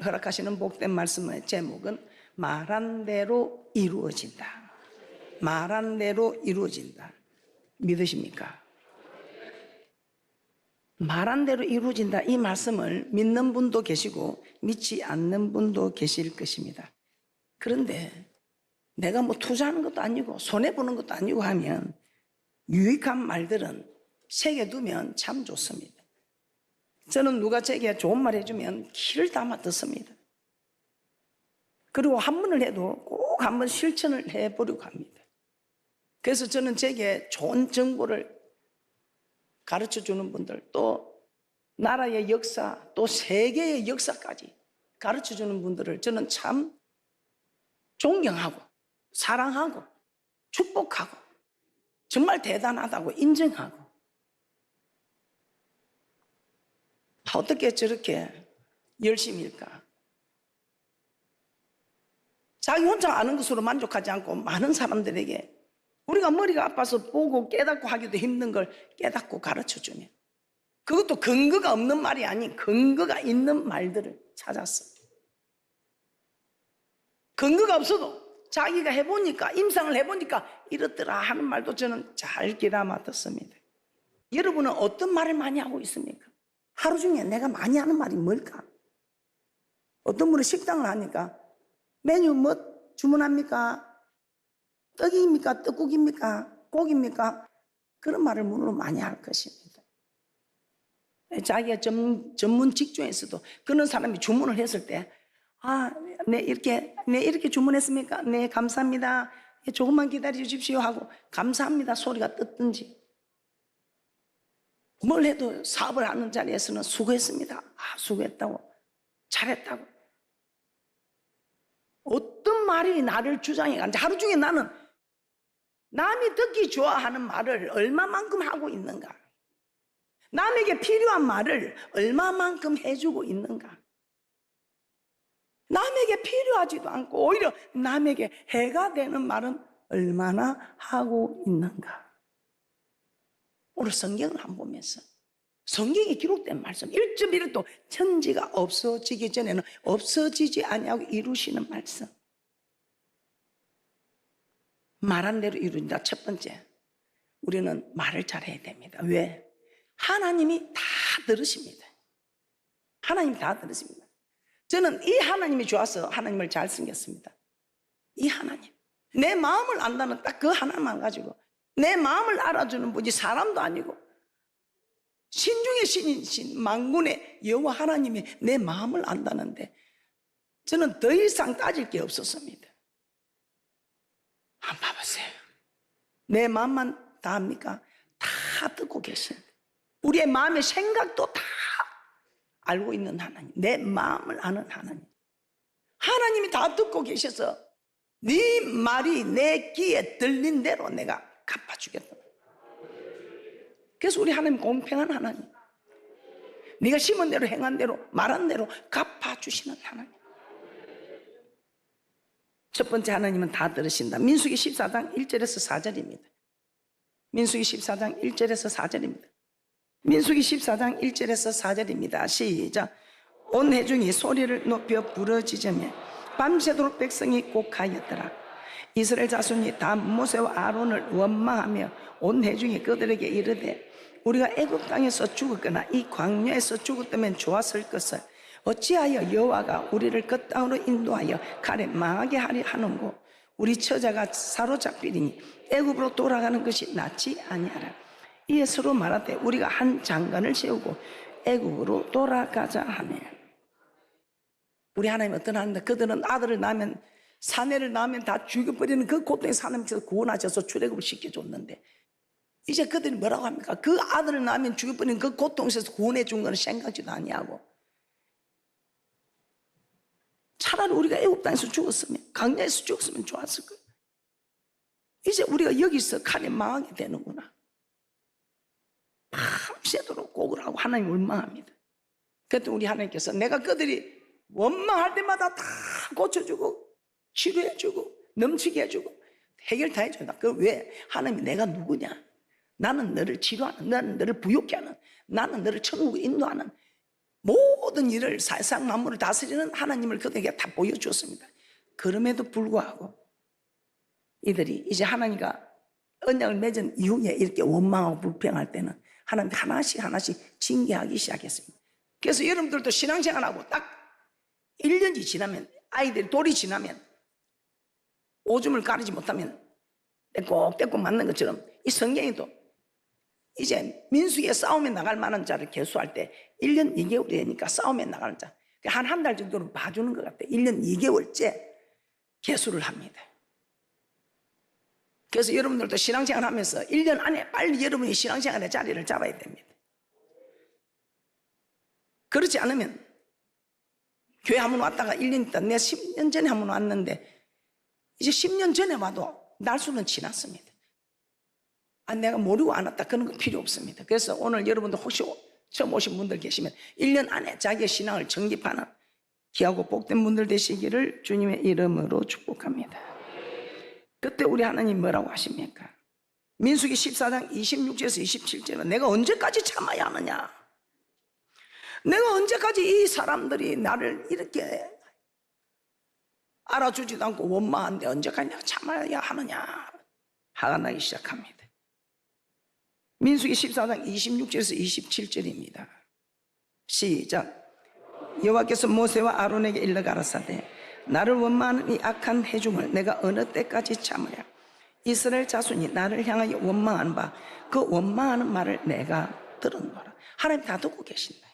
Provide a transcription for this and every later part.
하나님 허락하시는 복된 말씀의 제목은 말한 대로 이루어진다. 말한 대로 이루어진다. 믿으십니까? 말한 대로 이루어진다. 이 말씀을 믿는 분도 계시고 믿지 않는 분도 계실 것입니다. 그런데 내가 뭐 투자하는 것도 아니고 손해보는 것도 아니고 하면 유익한 말들은 새겨두면 참 좋습니다. 저는 누가 제게 좋은 말 해주면 귀를 담아 듣습니다. 그리고 한 번을 해도 꼭 한 번 실천을 해보려고 합니다. 그래서 저는 제게 좋은 정보를 가르쳐주는 분들, 또 나라의 역사, 또 세계의 역사까지 가르쳐주는 분들을 저는 참 존경하고 사랑하고 축복하고 정말 대단하다고 인정하고, 어떻게 저렇게 열심일까? 자기 혼자 아는 것으로 만족하지 않고 많은 사람들에게 우리가 머리가 아파서 보고 깨닫고 하기도 힘든 걸 깨닫고 가르쳐주면, 그것도 근거가 없는 말이 아닌 근거가 있는 말들을 찾았어. 근거가 없어도 자기가 해보니까, 임상을 해보니까 이렇더라 하는 말도 저는 잘 귀담아 듣습니다. 여러분은 어떤 말을 많이 하고 있습니까? 하루 중에 내가 많이 하는 말이 뭘까? 어떤 분은 식당을 하니까 메뉴 뭐 주문합니까? 떡입니까? 떡국입니까? 고기입니까? 그런 말을 문으로 많이 할 것입니다. 자기가 전문 직종에서도 그런 사람이 주문을 했을 때, 네, 이렇게 주문했습니까? 네, 감사합니다. 조금만 기다려 주십시오 하고 감사합니다 소리가 떴든지, 뭘 해도 사업을 하는 자리에서는 수고했습니다. 수고했다고, 잘했다고. 어떤 말이 나를 주장해 가는지, 하루 중에 나는 남이 듣기 좋아하는 말을 얼마만큼 하고 있는가, 남에게 필요한 말을 얼마만큼 해주고 있는가, 남에게 필요하지도 않고 오히려 남에게 해가 되는 말은 얼마나 하고 있는가. 오늘 성경을 한번 보면서 성경에 기록된 말씀 1.1도 천지가 없어지기 전에는 없어지지 아니하고 이루시는 말씀, 말한 대로 이룬다. 첫 번째, 우리는 말을 잘해야 됩니다. 왜? 하나님이 다 들으십니다. 하나님이 다 들으십니다. 저는 이 하나님이 좋아서 하나님을 잘 섬겼습니다. 이 하나님, 내 마음을 안다는 딱 그 하나만 가지고, 내 마음을 알아주는 분이 사람도 아니고 신 중에 신이신 만군의 여호와 하나님이 내 마음을 안다는데 저는 더 이상 따질 게 없었습니다. 한번 봐보세요. 내 마음만 다 합니까? 다 듣고 계신, 우리의 마음의 생각도 다 알고 있는 하나님, 내 마음을 아는 하나님, 하나님이 다 듣고 계셔서 네 말이 내 귀에 들린 대로 내가 갚아주겠다. 그래서 우리 하나님 공평한 하나님, 네가 심은 대로 행한 대로 말한 대로 갚아주시는 하나님. 첫 번째, 하나님은 다 들으신다. 민수기 14장 1절에서 4절입니다. 민수기 14장 1절에서 4절입니다. 민수기 14장 1절에서 4절입니다. 시작. 온 회중이 소리를 높여 부르짖으며 밤새도록 백성이 곡하였더라. 이스라엘 자손이 다 모세와 아론을 원망하며 온 회중이 그들에게 이르되, 우리가 애굽 땅에서 죽었거나 이 광야에서 죽었다면 좋았을 것을 어찌하여 여호와가 우리를 그 땅으로 인도하여 칼에 망하게 하리 하는고, 우리 처자가 사로잡히리니 애굽으로 돌아가는 것이 낫지 아니하라. 이에 서로 말하되 우리가 한 장관을 세우고 애굽으로 돌아가자 하며. 우리 하나님 어떤 하나님인데, 그들은 아들을 낳으면, 사내를 낳으면 다 죽여버리는 그 고통에서 하나님께서 구원하셔서 출애굽을 시켜줬는데, 이제 그들이 뭐라고 합니까? 그 아들을 낳으면 죽여버리는 그 고통에서 구원해 준 거는 생각지도 아니하고, 차라리 우리가 애굽 땅에서 죽었으면, 광야에서 죽었으면 좋았을 거예요. 이제 우리가 여기서 칼에 망하게 되는구나. 밤새도록 곡을 하고 하나님 원망합니다. 그때 우리 하나님께서 내가 그들이 원망할 때마다 다 고쳐주고 치료해주고 넘치게 해주고 해결 다 해준다. 그 왜? 하나님이 내가 누구냐? 나는 너를 치료하는, 나는 너를 부욕케 하는, 나는 너를 천국에 인도하는 모든 일을 세상 만물을 다스리는 하나님을 그들에게 다 보여주었습니다. 그럼에도 불구하고 이들이 이제 하나님과 언약을 맺은 이후에 이렇게 원망하고 불평할 때는 하나님 하나씩 징계하기 시작했습니다. 그래서 여러분들도 신앙생활하고 딱 1년이 지나면, 아이들이 돌이 지나면, 오줌을 가리지 못하면 떼꼭 맞는 것처럼 이 성경에도 이제 민수기에 싸움에 나갈 만한 자를 계수할 때 1년 2개월이 되니까 싸움에 나가는 자 한 달 정도는 봐주는 것 같아요. 1년 2개월째 계수를 합니다. 그래서 여러분들도 신앙생활 하면서 1년 안에 빨리 여러분이 신앙생활의 자리를 잡아야 됩니다. 그렇지 않으면 교회 한 번 왔다가 1년 있다, 내가 10년 전에 한 번 왔는데 이제 10년 전에 와도 날수는 지났습니다. 내가 모르고 안 왔다, 그런 거 필요 없습니다. 그래서 오늘 여러분들 혹시 처음 오신 분들 계시면 1년 안에 자기의 신앙을 정립하는 귀하고 복된 분들 되시기를 주님의 이름으로 축복합니다. 그때 우리 하나님 뭐라고 하십니까? 민수기 14장 26절에서 27절은 내가 언제까지 참아야 하느냐? 내가 언제까지 이 사람들이 나를 이렇게 알아주지도 않고 원망하는데 언제까지 내가 참아야 하느냐? 화가 나기 시작합니다. 민수기 14장 26절에서 27절입니다. 시작. 여호와께서 모세와 아론에게 일러 가라사대 나를 원망하는 이 악한 회중을 내가 어느 때까지 참으랴? 이스라엘 자손이 나를 향하여 원망하는 바 그 원망하는 말을 내가 들었노라. 하나님 다 듣고 계신다.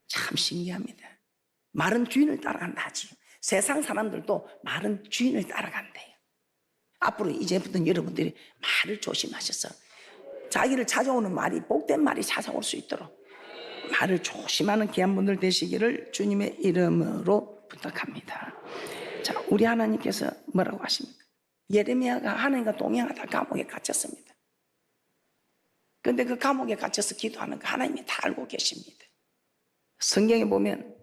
참 신기합니다. 마른 주인을 따라간다 하지. 세상 사람들도 마른 주인을 따라간대요. 앞으로 이제부터는 여러분들이 말을 조심하셔서 자기를 찾아오는 말이 복된 말이 찾아올 수 있도록 말을 조심하는 귀한 분들 되시기를 주님의 이름으로 부탁합니다. 자, 우리 하나님께서 뭐라고 하십니까? 예레미야가 하나님과 동행하다 감옥에 갇혔습니다. 그런데 그 감옥에 갇혀서 기도하는 거 하나님이 다 알고 계십니다. 성경에 보면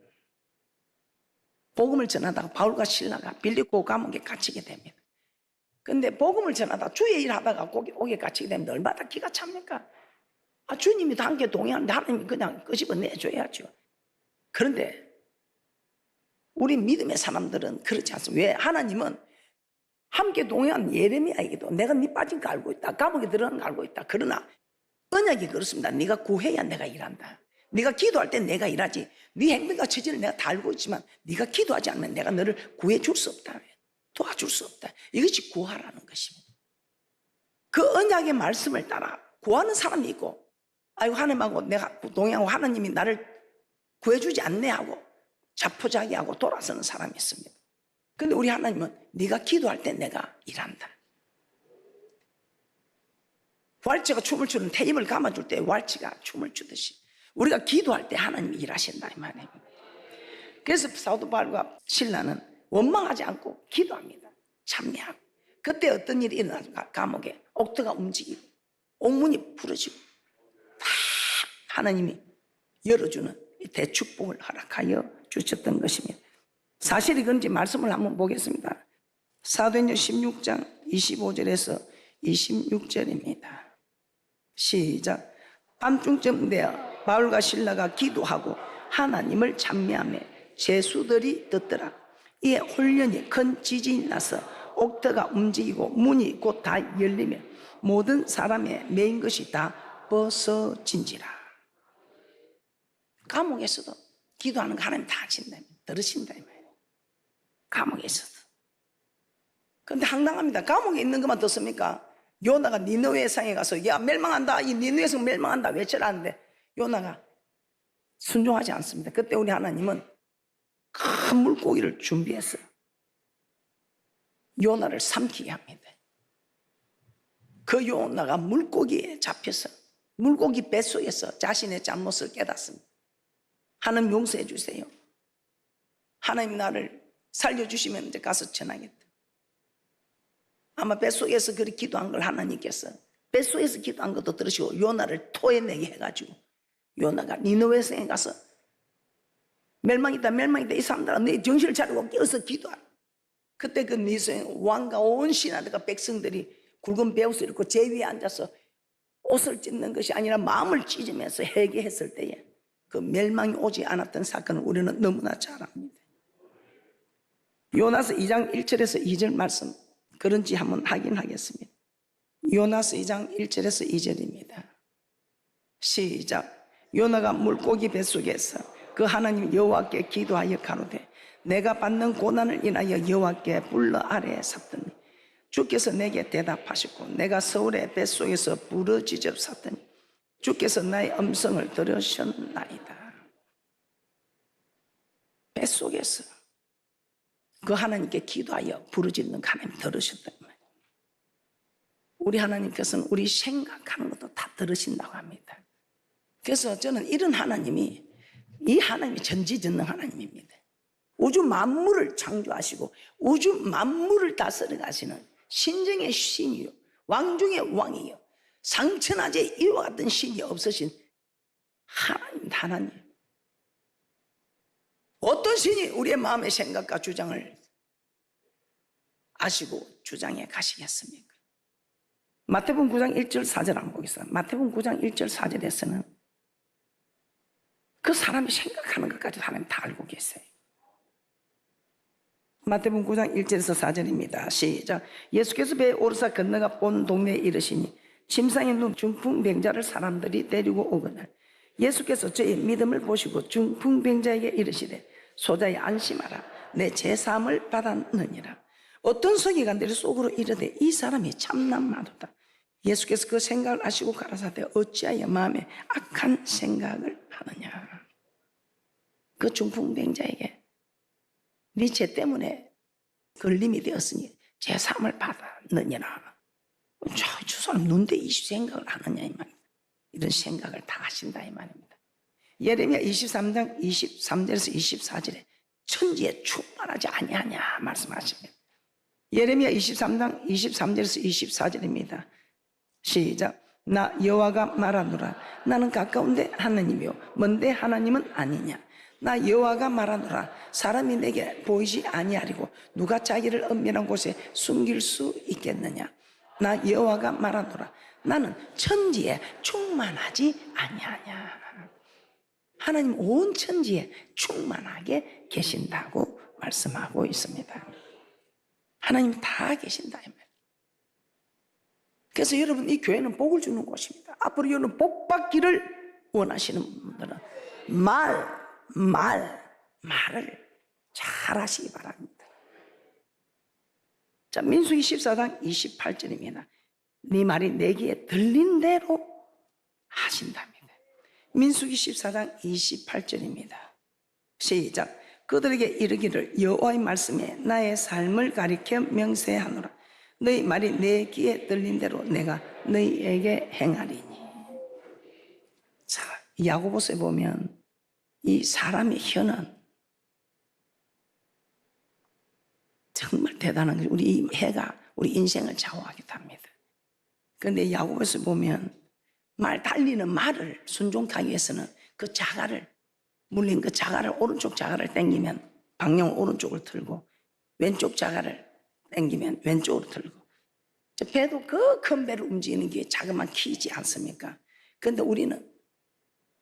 복음을 전하다가 바울과 실라가 빌립보 감옥에 갇히게 됩니다. 근데 복음을 전하다 주의 일 하다가 옥에 갇히게 되면 얼마나 기가 찹니까? 주님이 함께 동행하는데 하나님이 그냥 끄집어내줘야죠. 그런데 우리 믿음의 사람들은 그렇지 않습니다. 왜? 하나님은 함께 동행한 예레미야에게도 내가 네 빠진 거 알고 있다, 감옥에 들어간 거 알고 있다. 그러나 언약이 그렇습니다. 네가 구해야 내가 일한다. 네가 기도할 때 내가 일하지. 네 행동과 처지를 내가 다 알고 있지만 네가 기도하지 않으면 내가 너를 구해줄 수 없다, 도와줄 수 없다. 이것이 구하라는 것입니다. 그 언약의 말씀을 따라 구하는 사람이 있고, 아이고 하나님하고 내가 동행하고 하나님이 나를 구해주지 않네 하고 자포자기하고 돌아서는 사람이 있습니다. 근데 우리 하나님은 네가 기도할 때 내가 일한다. 왈츠가 춤을 추는 태임을 감아줄 때 왈츠가 춤을 추듯이 우리가 기도할 때 하나님이 일하신다 이 말이에요. 그래서 사도 바울과 실라는 원망하지 않고 기도합니다. 참여하고. 그때 어떤 일이 일어나니까 감옥에 옥토가 움직이고 옥문이 부러지고 다 하나님이 열어주는 대축복을 허락하여 주셨던 것입니다. 사실이 그런지 말씀을 한번 보겠습니다. 사도행전 16장 25절에서 26절입니다. 시작. 밤중쯤 되어 바울과 실라가 기도하고 하나님을 찬미하며 제수들이 듣더라. 이에 홀련히 큰 지진이 나서 옥터가 움직이고 문이 곧 다 열리며 모든 사람의 매인 것이 다 벗어진지라. 감옥에서도 기도하는 거 하나님 다 하신다, 들으신다 이 말이에요. 감옥에서도. 그런데 황당합니다. 감옥에 있는 것만 듣습니까? 요나가 니느웨 성에 가서 야 멸망한다, 이 니느웨 성 멸망한다 외쳐라는데 요나가 순종하지 않습니다. 그때 우리 하나님은 큰 물고기를 준비해서 요나를 삼키게 합니다. 그 요나가 물고기에 잡혀서 물고기 뱃속에서 자신의 잘못을 깨닫습니다. 하나님 용서해 주세요. 하나님 나를 살려주시면 이제 가서 전하겠다. 아마 뱃속에서 그렇게 기도한 걸 하나님께서 뱃속에서 기도한 것도 들으시고 요나를 토해내게 해가지고 요나가 니느웨 성에 가서 멸망이다 이 사람들아 내 정신을 차리고 깨어서 기도하라. 그때 그 니느웨 왕과 온 신하들과 백성들이 굵은 베옷을 입고 제 위에 앉아서 옷을 찢는 것이 아니라 마음을 찢으면서 회개했을 때에 그 멸망이 오지 않았던 사건을 우리는 너무나 잘 압니다. 요나서 2장 1절에서 2절 말씀 그런지 한번 확인하겠습니다. 요나서 2장 1절에서 2절입니다. 시작. 요나가 물고기 뱃속에서 그 하나님 여호와께 기도하여 가로되 내가 받는 고난을 인하여 여호와께 불러 아래에 샀더니 주께서 내게 대답하시고 내가 서울의 뱃속에서 부르짖어 샀더니 주께서 나의 음성을 들으셨나이다. 뱃속에서 그 하나님께 기도하여 부르짖는 하나님 들으셨단 말이에요. 우리 하나님께서는 우리 생각하는 것도 다 들으신다고 합니다. 그래서 저는 이런 하나님이, 이 하나님이 전지전능 하나님입니다. 우주 만물을 창조하시고 우주 만물을 다스려 가시는 신정의 신이요 왕 중의 왕이요 상천하제 이와 같은 신이 없으신 하나님. 어떤 신이 우리의 마음의 생각과 주장을 아시고 주장해 가시겠습니까? 마태복음 9장 1절 4절 한번 보겠습니다. 마태복음 9장 1절 4절에서는 그 사람이 생각하는 것까지 하나님 다 알고 계세요. 마태복음 9장 1절에서 4절입니다. 시작. 예수께서 배에 오르사 건너가 온 동네에 이르시니 침상에 누운 중풍병자를 사람들이 데리고 오거늘 예수께서 저의 믿음을 보시고 중풍병자에게 이르시되 소자야 안심하라 내 제사함을 받았느니라. 어떤 서기관들이 속으로 이르되 이 사람이 참남마도다. 예수께서 그 생각을 아시고 가라사대 어찌하여 마음에 악한 생각을 하느냐. 그 중풍병자에게 네 죄 때문에 걸림이 되었으니 제사함을 받았느니라. 저 사람 눈대 이 생각을 하느냐 이 말입니다. 이런 생각을 다 하신다 이 말입니다. 예레미야 23장 23절에서 24절에 천지에 충만하지 아니하냐 말씀하십니다. 예레미야 23장 23절에서 24절입니다. 시작. 나 여호와가 말하노라 나는 가까운데 하나님이요 먼데 하나님은 아니냐. 나 여호와가 말하노라 사람이 내게 보이지 아니하리고 누가 자기를 은밀한 곳에 숨길 수 있겠느냐. 나 여호와가 말하노라 나는 천지에 충만하지 아니하냐. 하나님 온 천지에 충만하게 계신다고 말씀하고 있습니다. 하나님 다 계신다 이 말이에요. 그래서 여러분 이 교회는 복을 주는 곳입니다. 앞으로 여러분 복 받기를 원하시는 분들은 말을 잘 하시기 바랍니다. 자, 민수기 14장 28절입니다. 네 말이 내 귀에 들린 대로 하신답니다. 민수기 14장 28절입니다. 시작. 그들에게 이르기를 여호와의 말씀에 나의 삶을 가리켜 명세하노라. 너희 말이 내 귀에 들린 대로 내가 너희에게 행하리니. 자, 야고보서에 보면 이 사람의 혀는 정말 대단한 거죠. 우리 이 해가 우리 인생을 좌우하기도 합니다. 그런데 야고보서 보면 말 달리는 말을 순종하기 위해서는 그 자갈을 물린 그 자갈을 오른쪽 자갈을 당기면 방향 오른쪽을 틀고 왼쪽 자갈을 당기면 왼쪽으로 틀고 배도 그 큰 배를 움직이는 게 자그만 키지 않습니까? 그런데 우리는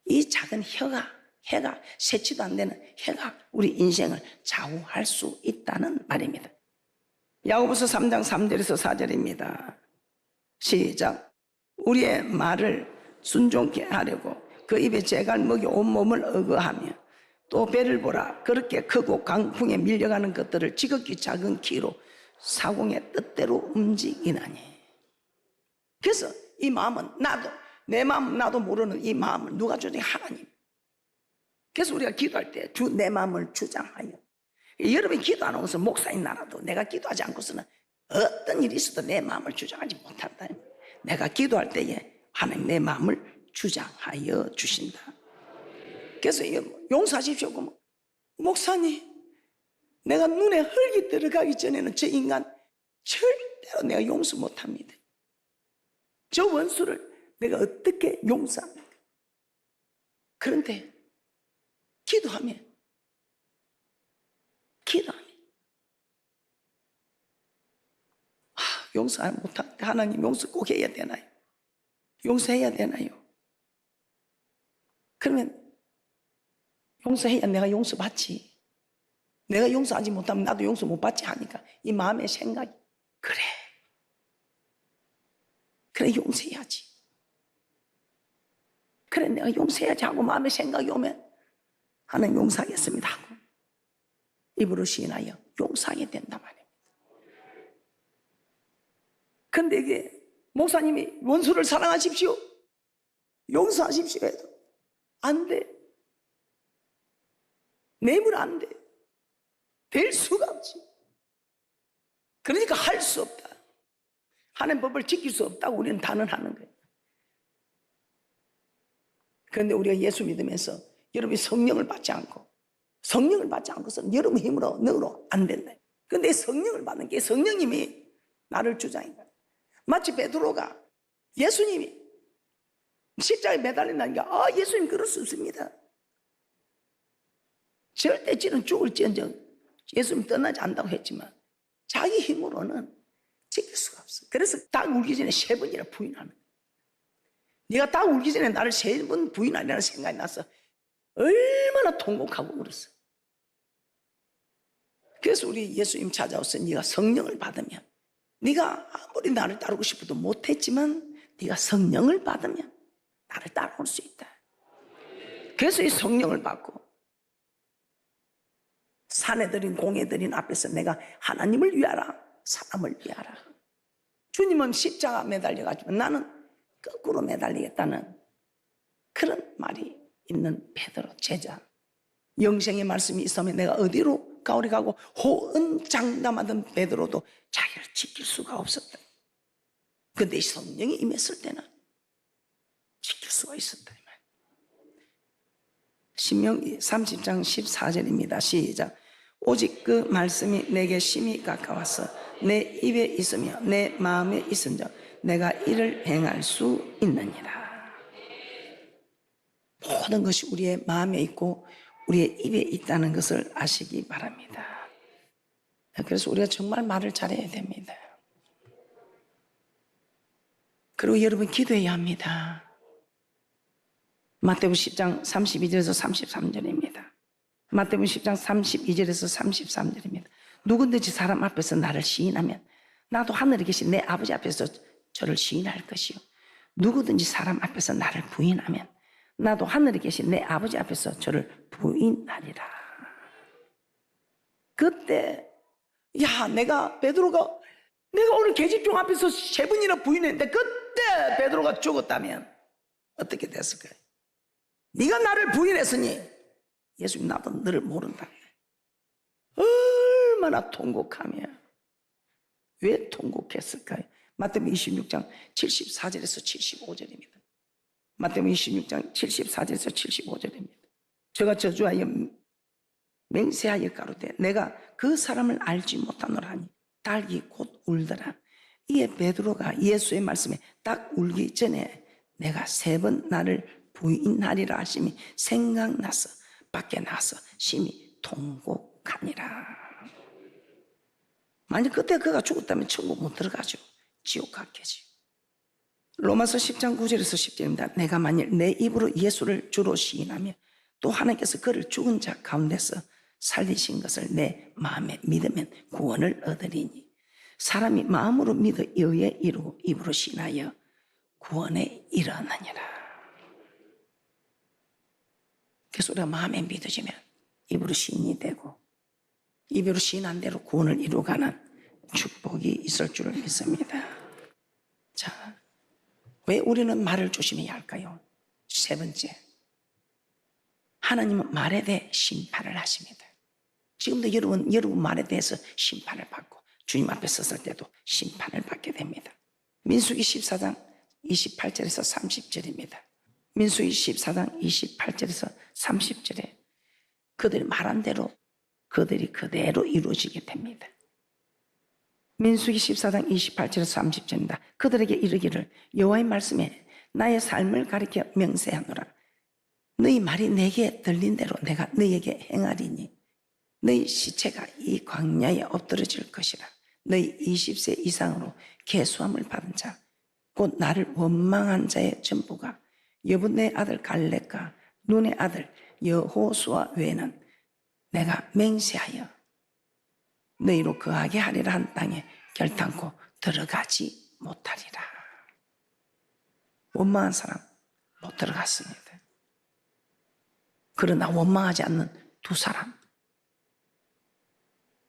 이 작은 해가 세치도 안 되는 해가 우리 인생을 좌우할 수 있다는 말입니다. 야고보서 3장 3절에서 4절입니다. 시작. 우리의 말을 순종케 하려고 그 입에 재갈 먹이 온몸을 어거하며 또 배를 보라 그렇게 크고 강풍에 밀려가는 것들을 지극히 작은 키로 사공의 뜻대로 움직이나니. 그래서 이 마음은 내 마음 나도 모르는 이 마음을 누가 조정해? 하나님. 그래서 우리가 기도할 때 주 내 마음을 주장하여. 여러분이 기도 안 하고서 목사인 나라도 내가 기도하지 않고서는 어떤 일이 있어도 내 마음을 주장하지 못한다. 내가 기도할 때에 하나님 내 마음을 주장하여 주신다. 그래서 용서하십시오. 목사님 내가 눈에 흙이 들어가기 전에는 저 인간 절대로 내가 용서 못합니다. 저 원수를 내가 어떻게 용서합니까? 그런데 기도하면 용서 못하는데 하나님 용서 꼭 해야 되나요? 용서해야 되나요? 그러면 용서해야 내가 용서받지. 내가 용서하지 못하면 나도 용서 못 받지 하니까 이 마음의 생각이 그래 용서해야지. 그래 내가 용서해야지 하고 마음의 생각이 오면 하나님 용서하겠습니다 하고 입으로 시인하여 용서하게 된단 말입니다. 근데 이게 목사님이 원수를 사랑하십시오, 용서하십시오 해도 안 돼. 내 입으로 안 돼. 될 수가 없지. 그러니까 할 수 없다. 하나님 법을 지킬 수 없다고 우리는 단언하는 거예요. 그런데 우리가 예수 믿으면서 여러분이 성령을 받지 않고서는 여러분의 힘으로 능으로 안 된다. 그런데 성령을 받는 게 성령님이 나를 주장인가. 마치 베드로가 예수님이 십자가에 매달린다니까 예수님 그럴 수 없습니다. 절대 지는 죽을지언정 예수님 떠나지 않는다고 했지만 자기 힘으로는 지킬 수가 없어. 그래서 딱 울기 전에 3번이나 부인하는 거야. 네가 딱 울기 전에 나를 3번 부인하려는 생각이 나서 얼마나 통곡하고 울었어. 그래서 우리 예수님 찾아와서 네가 성령을 받으면, 네가 아무리 나를 따르고 싶어도 못했지만 네가 성령을 받으면 나를 따라올 수 있다. 그래서 이 성령을 받고 사내들인 공예들인 앞에서 내가 하나님을 위하라, 사람을 위하라. 주님은 십자가 매달려가지고 나는 거꾸로 매달리겠다는 그런 말이 있는 베드로 제자. 영생의 말씀이 있으면 내가 어디로 가오리 가고 호언장담하던 베드로도 자기를 지킬 수가 없었다. 그런데 성령이 임했을 때는 지킬 수가 있었다. 신명기 30장 14절입니다. 시작. 오직 그 말씀이 내게 심히 가까워서 내 입에 있으며 내 마음에 있은즉 내가 이를 행할 수 있느니라. 모든 것이 우리의 마음에 있고 우리의 입에 있다는 것을 아시기 바랍니다. 그래서 우리가 정말 말을 잘해야 됩니다. 그리고 여러분 기도해야 합니다. 마태복음 10장 32절에서 33절입니다. 마태복음 10장 32절에서 33절입니다. 누구든지 사람 앞에서 나를 시인하면 나도 하늘에 계신 내 아버지 앞에서 저를 시인할 것이요, 누구든지 사람 앞에서 나를 부인하면 나도 하늘에 계신 내 아버지 앞에서 저를 부인하리라. 그때 내가 베드로가 내가 오늘 계집종 앞에서 3번이나 부인했는데 그때 베드로가 죽었다면 어떻게 됐을까요? 네가 나를 부인했으니 예수님 나도 너를 모른다. 얼마나 통곡하며 왜 통곡했을까요? 마태복음 26장 74절에서 75절입니다. 마태복음 26장 74절에서 75절입니다. 저가 저주하여 맹세하여 가로되 내가 그 사람을 알지 못하노라 하니 딸기 곧 울더라. 이에 베드로가 예수의 말씀에 딱 울기 전에 내가 3번 나를 부인하리라 하심이 생각나서 밖에 나서 심히 통곡하니라. 만약 그때 그가 죽었다면 천국 못 들어가죠. 지옥 갔겠지. 로마서 10장 9절에서 10절입니다. 내가 만일 내 입으로 예수를 주로 시인하며 또 하나님께서 그를 죽은 자 가운데서 살리신 것을 내 마음에 믿으면 구원을 얻으리니 사람이 마음으로 믿어 의에 이루고 입으로 시인하여 구원에 이르느니라. 그래서 우리가 마음에 믿어지면 입으로 시인이 되고 입으로 시인한 대로 구원을 이루어가는 축복이 있을 줄을 믿습니다. 자, 왜 우리는 말을 조심해야 할까요? 3번째, 하나님은 말에 대해 심판을 하십니다. 지금도 여러분 말에 대해서 심판을 받고 주님 앞에 섰을 때도 심판을 받게 됩니다. 민수기 14장 28절에서 30절입니다. 민수기 14장 28절에서 30절에 그들이 말한 대로 그들이 그대로 이루어지게 됩니다. 민수기 14장 28절에서 30절입니다. 그들에게 이르기를 여호와의 말씀에 나의 삶을 가리켜 명세하노라. 너희 말이 내게 들린 대로 내가 너희에게 행하리니 너희 시체가 이 광야에 엎드러질 것이라. 너희 20세 이상으로 계수함을 받은 자 곧 나를 원망한 자의 전부가 여분네 아들 갈렙과 눈의 아들 여호수아 외에는 내가 맹세하여 너희로 거하게 하리라 한 땅에 결단코 들어가지 못하리라. 원망한 사람 못 들어갔습니다. 그러나 원망하지 않는 두 사람,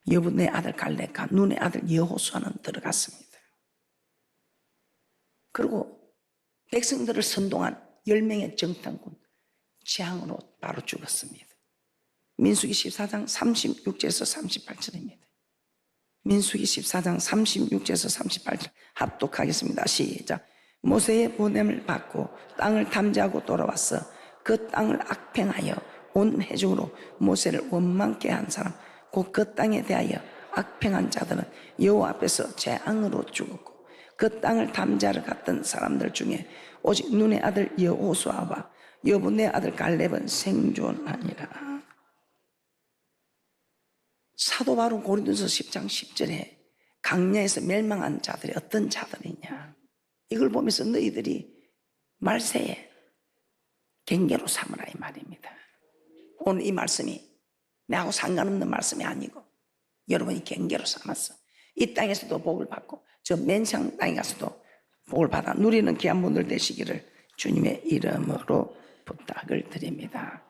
여분의 아들 갈렙과 눈의 아들 여호수아는 들어갔습니다. 그리고 백성들을 선동한 10명의 정탐꾼 재앙으로 바로 죽었습니다. 민수기 14장 36절에서 38절입니다. 민수기 14장 36절에서 38절 합독하겠습니다. 시작. 모세의 보냄을 받고 땅을 탐지하고 돌아왔어 그 땅을 악평하여 온 회중으로 모세를 원망케 한 사람 곧 그 땅에 대하여 악평한 자들은 여호와 앞에서 재앙으로 죽었고 그 땅을 탐지하러 갔던 사람들 중에 오직 눈의 아들 여호수아와 여분의 아들 갈렙은 생존하니라. 사도 바로 고린도서 10장 10절에 강야에서 멸망한 자들이 어떤 자들이냐, 이걸 보면서 너희들이 말세에 경계로 삼으라 이 말입니다. 오늘 이 말씀이 나하고 상관없는 말씀이 아니고 여러분이 경계로 삼았어. 이 땅에서도 복을 받고 저 맨상 땅에 가서도 복을 받아 누리는 귀한 분들 되시기를 주님의 이름으로 부탁을 드립니다.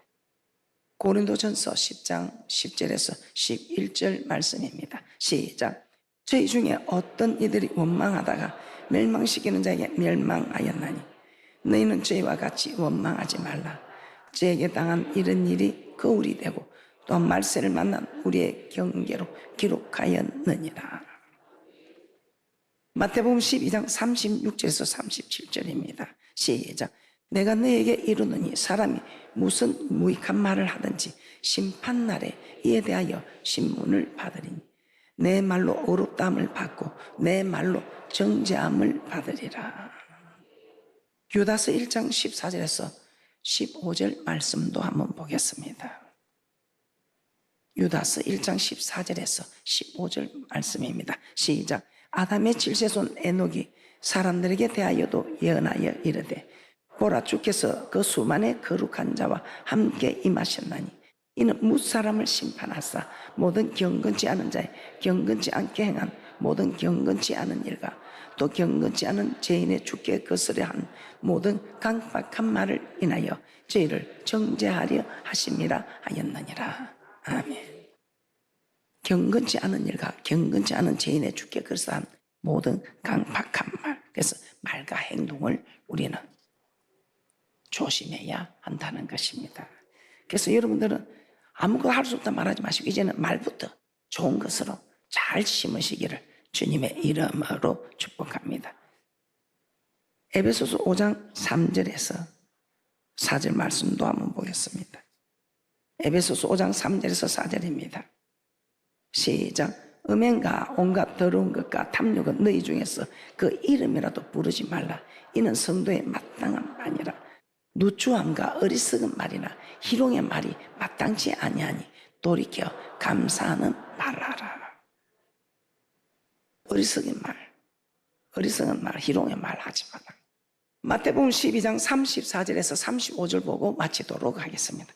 고린도전서 10장 10절에서 11절 말씀입니다. 시작. 저희 중에 어떤 이들이 원망하다가 멸망시키는 자에게 멸망하였나니 너희는 저희와 같이 원망하지 말라. 저에게 당한 이런 일이 거울이 되고 또 말세를 만난 우리의 경계로 기록하였느니라. 마태복음 12장 36절에서 37절입니다. 시작. 내가 너에게 이르노니 사람이 무슨 무익한 말을 하든지 심판날에 이에 대하여 신문을 받으리니 내 말로 어렵다함을 받고 내 말로 정죄함을 받으리라. 유다서 1장 14절에서 15절 말씀도 한번 보겠습니다. 유다서 1장 14절에서 15절 말씀입니다. 시작. 아담의 칠세손 에녹이 사람들에게 대하여도 예언하여 이르되 보라 주께서 그 수만의 거룩한 자와 함께 임하셨나니 이는 뭇사람을 심판하사 모든 경건치 않은 자의 경건치 않게 행한 모든 경건치 않은 일과 또 경건치 않은 죄인의 주께 거스려 한 모든 강박한 말을 인하여 저희를 정죄하려 하심이라 하였느니라. 아멘. 경건치 않은 일과 경건치 않은 죄인의 주께 거스려 한 모든 강박한 말, 그래서 말과 행동을 우리는 조심해야 한다는 것입니다. 그래서 여러분들은 아무것도 할 수 없다 말하지 마시고 이제는 말부터 좋은 것으로 잘 심으시기를 주님의 이름으로 축복합니다. 에베소서 5장 3절에서 4절 말씀도 한번 보겠습니다. 에베소서 5장 3절에서 4절입니다. 시작. 음행과 온갖 더러운 것과 탐욕은 너희 중에서 그 이름이라도 부르지 말라. 이는 성도의 마땅한 말이라. 누추함과 어리석은 말이나 희롱의 말이 마땅치 아니하니 돌이켜 감사하는 말하라. 어리석은 말, 희롱의 말 하지 마라. 마태복음 12장 34절에서 35절 보고 마치도록 하겠습니다.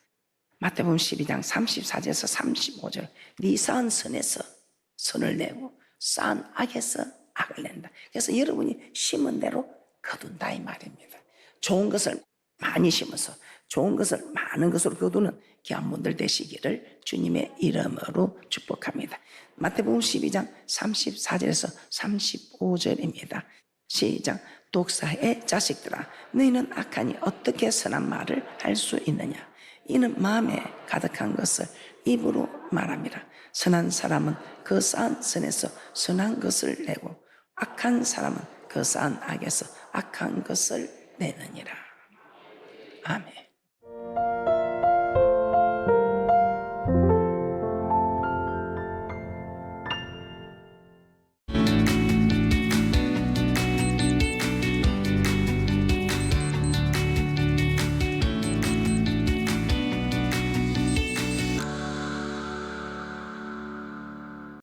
마태복음 12장 34절에서 35절. 네 쌓은 선에서 선을 내고 쌓은 악에서 악을 낸다. 그래서 여러분이 심은 대로 거둔다 이 말입니다. 좋은 것을 많이 심어서 좋은 것을 많은 것으로 거두는 귀한 분들 되시기를 주님의 이름으로 축복합니다. 마태복음 12장 34절에서 35절입니다. 시작. 독사의 자식들아 너희는 악하니 어떻게 선한 말을 할 수 있느냐. 이는 마음에 가득한 것을 입으로 말함이라. 선한 사람은 그 쌓은 선에서 선한 것을 내고 악한 사람은 그 쌓은 악에서 악한 것을 내느니라. 아멘.